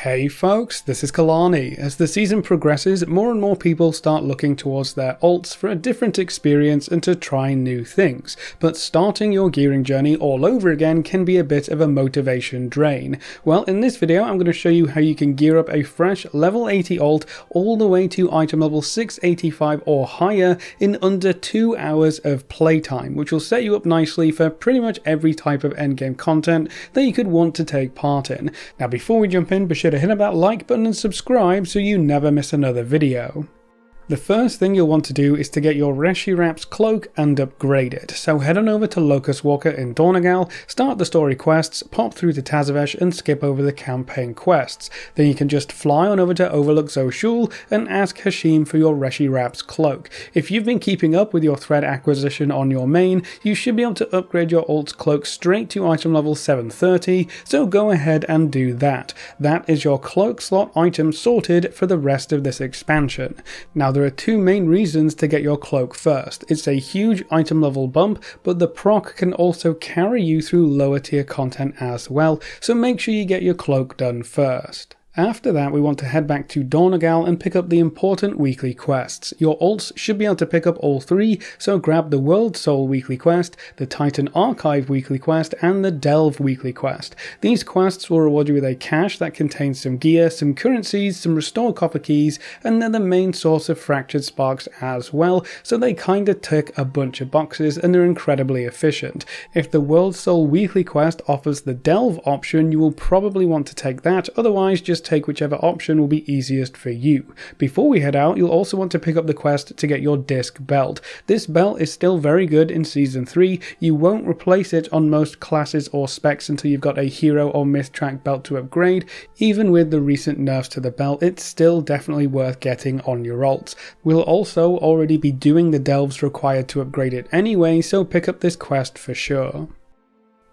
Hey folks, this is Kalani. As the season progresses, more and more people start looking towards their alts for a different experience and to try new things, but starting your gearing journey all over again can be a bit of a motivation drain. Well, in this video I'm going to show you how you can gear up a fresh level 80 alt all the way to item level 685 or higher in under 2 hours of playtime, which will set you up nicely for pretty much every type of endgame content that you could want to take part in. Now before we jump in, be sure to hit up that like button and subscribe so you never miss another video. The first thing you'll want to do is to get your Reshirap's cloak and upgrade it. So head on over to Locust Walker in Dornagal, start the story quests, pop through to Tazavesh and skip over the campaign quests. Then you can just fly on over to Overlook Zoshul and ask Hashim for your Reshirap's cloak. If you've been keeping up with your thread acquisition on your main, you should be able to upgrade your alt's cloak straight to item level 730, so go ahead and do that. That is your cloak slot item sorted for the rest of this expansion. Now there are two main reasons to get your cloak first. It's a huge item level bump, but the proc can also carry you through lower tier content as well, so make sure you get your cloak done first. After that, we want to head back to Dornagal and pick up the important weekly quests. Your alts should be able to pick up all three, so grab the World Soul weekly quest, the Titan Archive weekly quest, and the Delve weekly quest. These quests will reward you with a cache that contains some gear, some currencies, some restored copper keys, and they're the main source of fractured sparks as well, so they kinda tick a bunch of boxes and they're incredibly efficient. If the World Soul weekly quest offers the Delve option, you will probably want to take that, otherwise just take whichever option will be easiest for you. Before we head out, you'll also want to pick up the quest to get your disc belt. This belt is still very good in Season 3, you won't replace it on most classes or specs until you've got a hero or myth-track belt to upgrade. Even with the recent nerfs to the belt, it's still definitely worth getting on your alts. We'll also already be doing the delves required to upgrade it anyway, so pick up this quest for sure.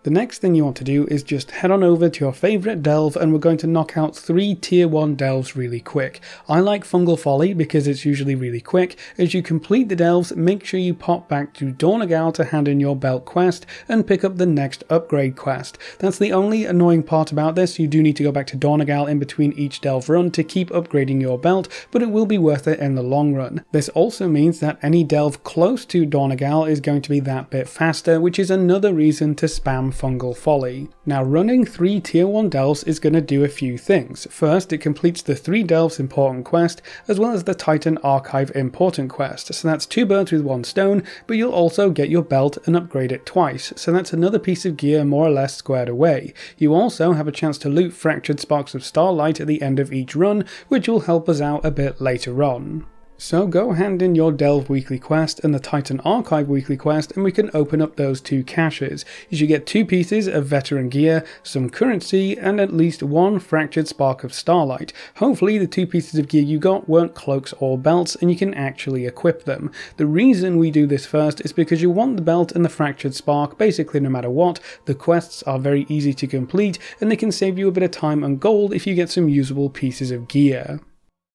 The next thing you want to do is just head on over to your favourite delve and we're going to knock out 3 tier 1 delves really quick. I like Fungal Folly because it's usually really quick. As you complete the delves, make sure you pop back to Dornagal to hand in your belt quest and pick up the next upgrade quest. That's the only annoying part about this. You do need to go back to Dornagal in between each delve run to keep upgrading your belt, but it will be worth it in the long run. This also means that any delve close to Dornagal is going to be that bit faster, which is another reason to spam Fungal Folly. Now running 3 tier 1 delves is going to do a few things. First, it completes the 3 delves important quest as well as the Titan Archive important quest, so that's 2 birds with 1 stone, but you'll also get your belt and upgrade it twice, so that's another piece of gear more or less squared away. You also have a chance to loot fractured sparks of starlight at the end of each run, which will help us out a bit later on. So go hand in your Delve weekly quest and the Titan Archive weekly quest and we can open up those 2 caches. You should get 2 pieces of veteran gear, some currency and at least 1 fractured spark of starlight. Hopefully the 2 pieces of gear you got weren't cloaks or belts and you can actually equip them. The reason we do this first is because you want the belt and the fractured spark basically no matter what. The quests are very easy to complete and they can save you a bit of time and gold if you get some usable pieces of gear.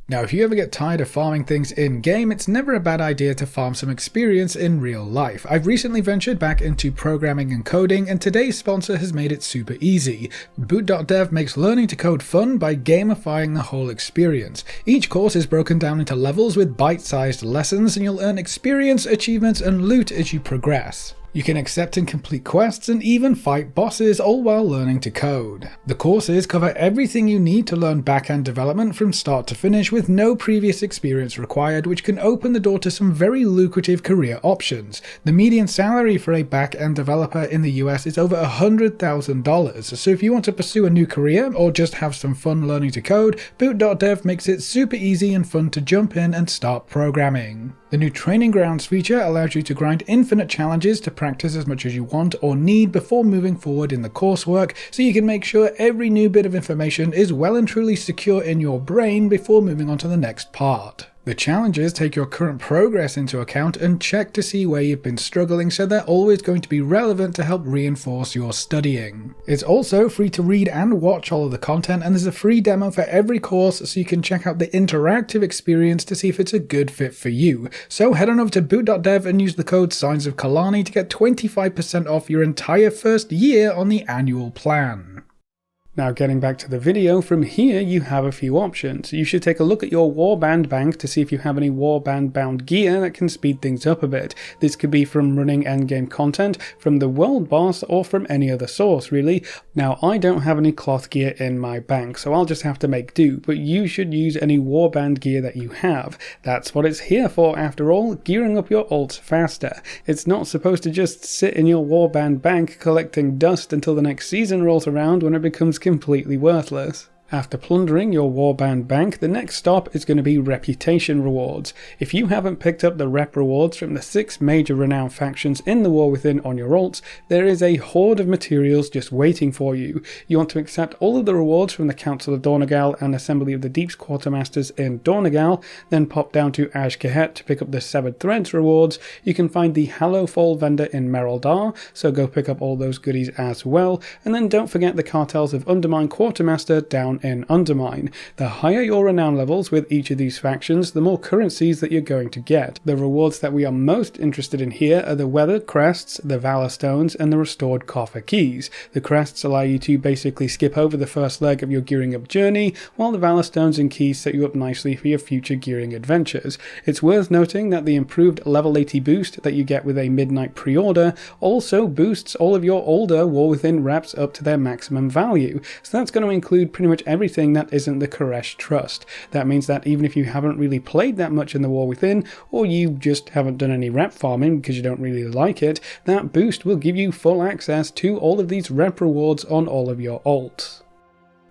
Now if you ever get tired of farming things in-game, it's never a bad idea to farm some experience in real life. I've recently ventured back into programming and coding and today's sponsor has made it super easy. Boot.dev makes learning to code fun by gamifying the whole experience. Each course is broken down into levels with bite-sized lessons and you'll earn experience, achievements and loot as you progress. You can accept and complete quests and even fight bosses, all while learning to code. The courses cover everything you need to learn back-end development from start to finish with no previous experience required, which can open the door to some very lucrative career options. The median salary for a back-end developer in the US is over $100,000, so if you want to pursue a new career or just have some fun learning to code, Boot.dev makes it super easy and fun to jump in and start programming. The new Training Grounds feature allows you to grind infinite challenges to practice as much as you want or need before moving forward in the coursework, so you can make sure every new bit of information is well and truly secure in your brain before moving on to the next part. The challenges take your current progress into account and check to see where you've been struggling, so they're always going to be relevant to help reinforce your studying. It's also free to read and watch all of the content, and there's a free demo for every course so you can check out the interactive experience to see if it's a good fit for you. So head on over to boot.dev and use the code Signs of Kalani to get 25% off your entire first year on the annual plan. Now getting back to the video, from here you have a few options. You should take a look at your Warband bank to see if you have any Warband bound gear that can speed things up a bit. This could be from running endgame content, from the world boss, or from any other source really. Now I don't have any cloth gear in my bank, so I'll just have to make do, but you should use any Warband gear that you have. That's what it's here for after all, gearing up your ults faster. It's not supposed to just sit in your Warband bank collecting dust until the next season rolls around when it becomes completely worthless. After plundering your Warband bank, the next stop is going to be reputation rewards. If you haven't picked up the rep rewards from the 6 major renowned factions in the War Within on your ults, there is a horde of materials just waiting for you. You want to accept all of the rewards from the Council of Dornegal and Assembly of the Deep's Quartermasters in Dornegal, then pop down to Azj-Kahet to pick up the Severed Threads rewards. You can find the Hallowfall vendor in Mereldar, so go pick up all those goodies as well, and then don't forget the cartels of Undermine Quartermaster down in Undermine. The higher your renown levels with each of these factions, the more currencies that you're going to get. The rewards that we are most interested in here are the Weathered Crests, the Valor Stones, and the Restored Coffer Keys. The crests allow you to basically skip over the first leg of your gearing up journey, while the Valor Stones and Keys set you up nicely for your future gearing adventures. It's worth noting that the improved level 80 boost that you get with a midnight pre-order also boosts all of your older War Within reps up to their maximum value, so that's going to include pretty much everything that isn't the Koresh Trust. That means that even if you haven't really played that much in the War Within, or you just haven't done any rep farming because you don't really like it, that boost will give you full access to all of these rep rewards on all of your ults.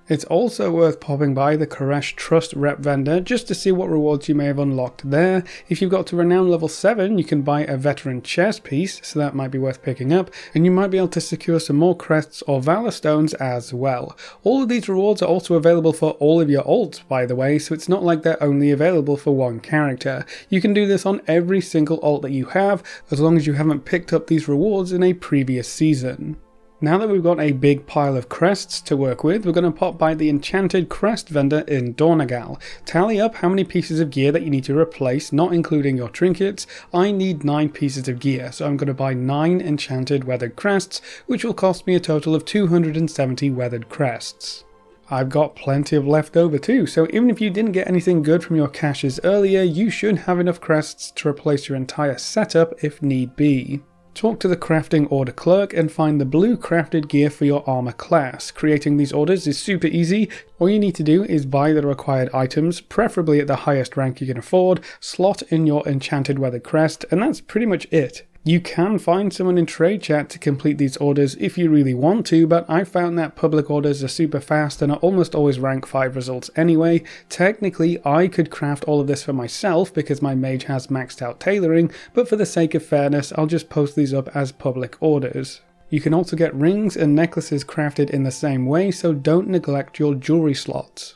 It's also worth popping by the Koresh Trust rep vendor just to see what rewards you may have unlocked there. If you've got to renown level 7, you can buy a veteran chest piece, so that might be worth picking up, and you might be able to secure some more crests or valor stones as well. All of these rewards are also available for all of your ults, by the way, so it's not like they're only available for one character. You can do this on every single ult that you have, as long as you haven't picked up these rewards in a previous season. Now that we've got a big pile of crests to work with, we're going to pop by the Enchanted Crest vendor in Dornegal. Tally up how many pieces of gear that you need to replace, not including your trinkets. I need 9 pieces of gear, so I'm going to buy 9 Enchanted Weathered Crests, which will cost me a total of 270 Weathered Crests. I've got plenty of left over too, so even if you didn't get anything good from your caches earlier, you should have enough crests to replace your entire setup if need be. Talk to the crafting order clerk and find the blue crafted gear for your armor class. Creating these orders is super easy. All you need to do is buy the required items, preferably at the highest rank you can afford, slot in your enchanted weathered crest, and that's pretty much it. You can find someone in trade chat to complete these orders if you really want to, but I found that public orders are super fast and are almost always rank 5 results anyway. Technically, I could craft all of this for myself because my mage has maxed out tailoring, but for the sake of fairness, I'll just post these up as public orders. You can also get rings and necklaces crafted in the same way, so don't neglect your jewelry slots.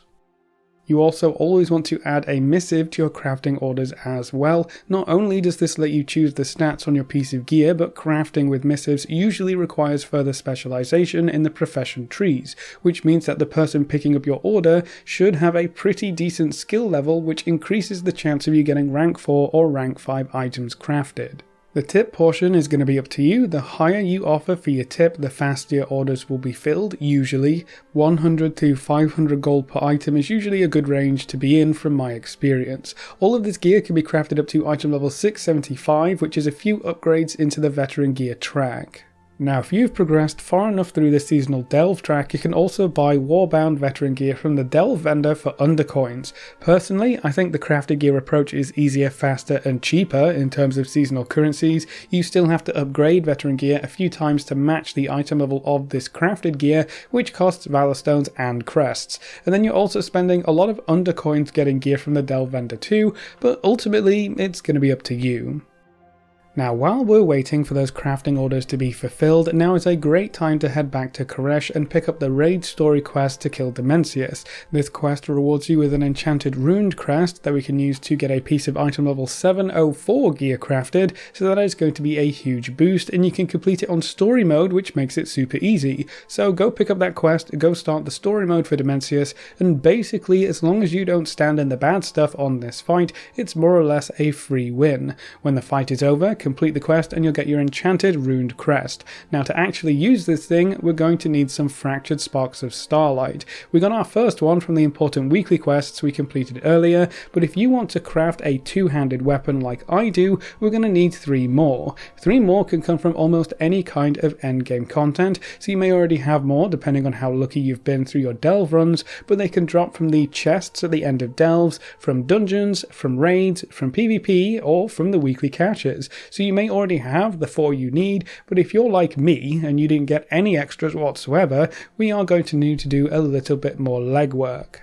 You also always want to add a missive to your crafting orders as well. Not only does this let you choose the stats on your piece of gear, but crafting with missives usually requires further specialization in the profession trees, which means that the person picking up your order should have a pretty decent skill level, which increases the chance of you getting rank 4 or rank 5 items crafted. The tip portion is going to be up to you. The higher you offer for your tip, the faster your orders will be filled. Usually 100 to 500 gold per item is usually a good range to be in from my experience. All of this gear can be crafted up to item level 675, which is a few upgrades into the veteran gear track. Now, if you've progressed far enough through the seasonal delve track, you can also buy Warbound veteran gear from the delve vendor for undercoins. Personally, I think the crafted gear approach is easier, faster, and cheaper in terms of seasonal currencies. You still have to upgrade veteran gear a few times to match the item level of this crafted gear, which costs valor stones and crests. And then you're also spending a lot of undercoins getting gear from the delve vendor too, but ultimately it's going to be up to you. Now, while we're waiting for those crafting orders to be fulfilled, now is a great time to head back to Koresh and pick up the raid story quest to kill Dimensius. This quest rewards you with an enchanted runed crest that we can use to get a piece of item level 704 gear crafted, so that is going to be a huge boost, and you can complete it on story mode, which makes it super easy. So go pick up that quest, go start the story mode for Dimensius, and basically as long as you don't stand in the bad stuff on this fight, it's more or less a free win. When the fight is over, complete the quest and you'll get your enchanted runed crest. Now to actually use this thing, we're going to need some fractured sparks of starlight. We got our first one from the important weekly quests we completed earlier, but if you want to craft a two-handed weapon like I do, we're going to need 3 more. 3 more can come from almost any kind of endgame content, so you may already have more depending on how lucky you've been through your delve runs, but they can drop from the chests at the end of delves, from dungeons, from raids, from PvP, or from the weekly catches. So you may already have the 4 you need, but if you're like me and you didn't get any extras whatsoever, we are going to need to do a little bit more legwork.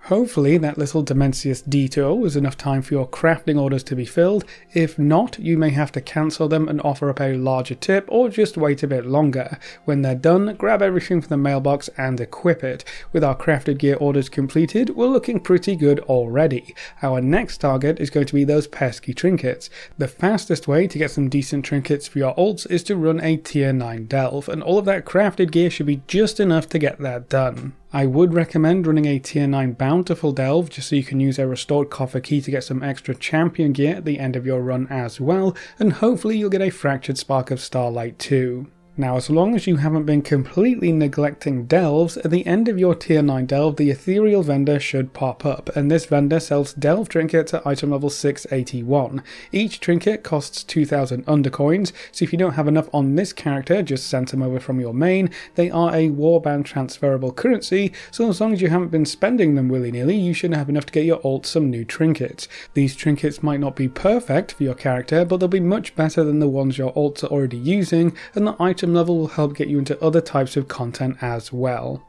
Hopefully that little Dimensius detour was enough time for your crafting orders to be filled. If not, you may have to cancel them and offer up a larger tip, or just wait a bit longer. When they're done, grab everything from the mailbox and equip it. With our crafted gear orders completed, we're looking pretty good already. Our next target is going to be those pesky trinkets. The fastest way to get some decent trinkets for your ults is to run a tier 9 delve, and all of that crafted gear should be just enough to get that done. I would recommend running a tier 9 bountiful delve just so you can use a restored coffer key to get some extra champion gear at the end of your run as well, and hopefully you'll get a fractured spark of starlight too. Now, as long as you haven't been completely neglecting delves, at the end of your tier 9 delve, the ethereal vendor should pop up, and this vendor sells delve trinkets at item level 681. Each trinket costs 2,000 undercoins, so if you don't have enough on this character, just send them over from your main. They are a Warband transferable currency, so as long as you haven't been spending them willy-nilly, you should have enough to get your ult some new trinkets. These trinkets might not be perfect for your character, but they'll be much better than the ones your ults are already using, and the item level will help get you into other types of content as well.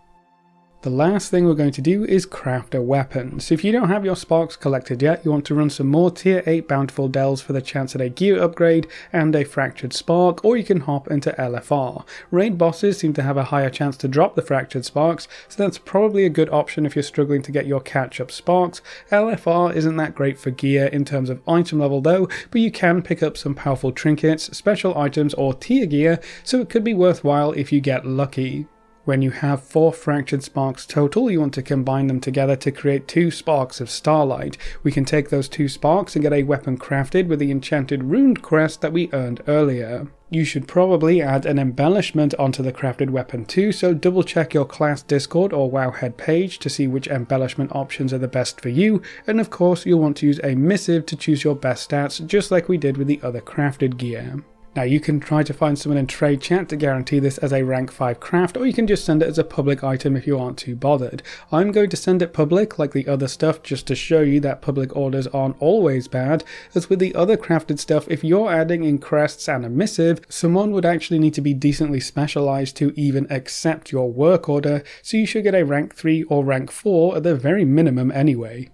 The last thing we're going to do is craft a weapon. So if you don't have your sparks collected yet, you want to run some more tier 8 bountiful delves for the chance at a gear upgrade and a fractured spark, or you can hop into LFR. Raid bosses seem to have a higher chance to drop the fractured sparks, so that's probably a good option if you're struggling to get your catch-up sparks. LFR isn't that great for gear in terms of item level though, but you can pick up some powerful trinkets, special items or tier gear, so it could be worthwhile if you get lucky. When you have 4 fractured sparks total, you want to combine them together to create 2 sparks of starlight. We can take those 2 sparks and get a weapon crafted with the enchanted runed crest that we earned earlier. You should probably add an embellishment onto the crafted weapon too, so double check your class Discord or Wowhead page to see which embellishment options are the best for you, and of course you'll want to use a missive to choose your best stats, just like we did with the other crafted gear. Now you can try to find someone in trade chat to guarantee this as a rank 5 craft, or you can just send it as a public item if you aren't too bothered. I'm going to send it public like the other stuff just to show you that public orders aren't always bad, as with the other crafted stuff, if you're adding in crests and a missive, someone would actually need to be decently specialized to even accept your work order, so you should get a rank 3 or rank 4 at the very minimum anyway.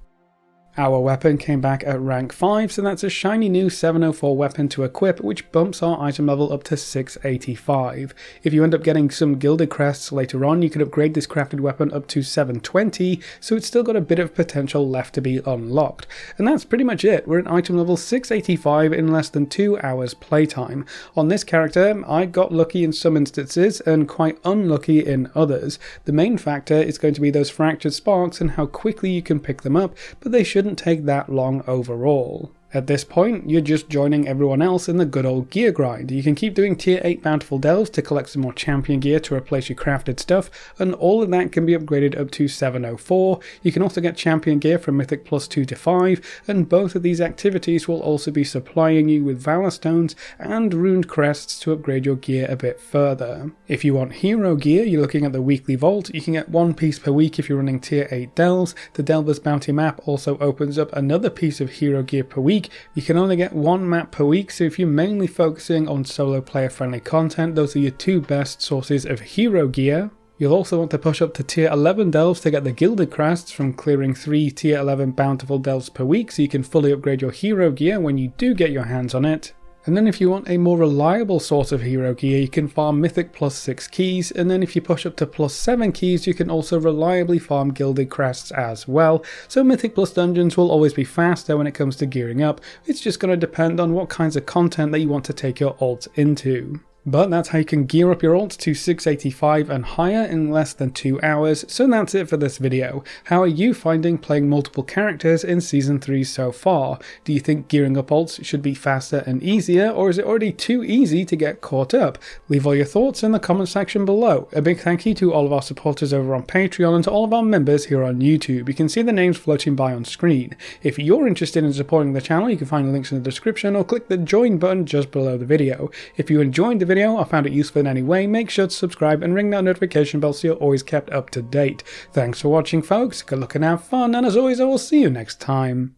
Our weapon came back at rank 5, so that's a shiny new 704 weapon to equip, which bumps our item level up to 685. If you end up getting some gilded crests later on, you can upgrade this crafted weapon up to 720, so it's still got a bit of potential left to be unlocked. And that's pretty much it. We're at item level 685 in less than 2 hours playtime. On this character, I got lucky in some instances and quite unlucky in others. The main factor is going to be those fractured sparks and how quickly you can pick them up, but they shouldn't take that long overall. At this point, you're just joining everyone else in the good old gear grind. You can keep doing tier 8 bountiful delves to collect some more champion gear to replace your crafted stuff, and all of that can be upgraded up to 704. You can also get champion gear from Mythic plus 2 to 5, and both of these activities will also be supplying you with Valor Stones and runed crests to upgrade your gear a bit further. If you want hero gear, you're looking at the weekly vault. You can get 1 piece per week if you're running tier 8 delves. The Delver's Bounty map also opens up another piece of hero gear per week. You can only get 1 map per week, so if you're mainly focusing on solo player friendly content, those are your 2 best sources of hero gear. You'll also want to push up to tier 11 delves to get the gilded crests from clearing 3 tier 11 bountiful delves per week, so you can fully upgrade your hero gear when you do get your hands on it. And then if you want a more reliable source of hero gear, you can farm Mythic plus 6 keys, and then if you push up to plus 7 keys, you can also reliably farm gilded crests as well. So Mythic plus dungeons will always be faster when it comes to gearing up. It's just going to depend on what kinds of content that you want to take your ult into. But that's how you can gear up your alts to 685 and higher in less than 2 hours, so that's it for this video. How are you finding playing multiple characters in Season 3 so far? Do you think gearing up alts should be faster and easier, or is it already too easy to get caught up? Leave all your thoughts in the comment section below. A big thank you to all of our supporters over on Patreon and to all of our members here on YouTube. You can see the names floating by on screen. If you're interested in supporting the channel, you can find the links in the description or click the join button just below the video. If you enjoyed the video or found it useful in any way, make sure to subscribe and ring that notification bell so you're always kept up to date. Thanks for watching, folks. Good luck and have fun, and as always, I will see you next time.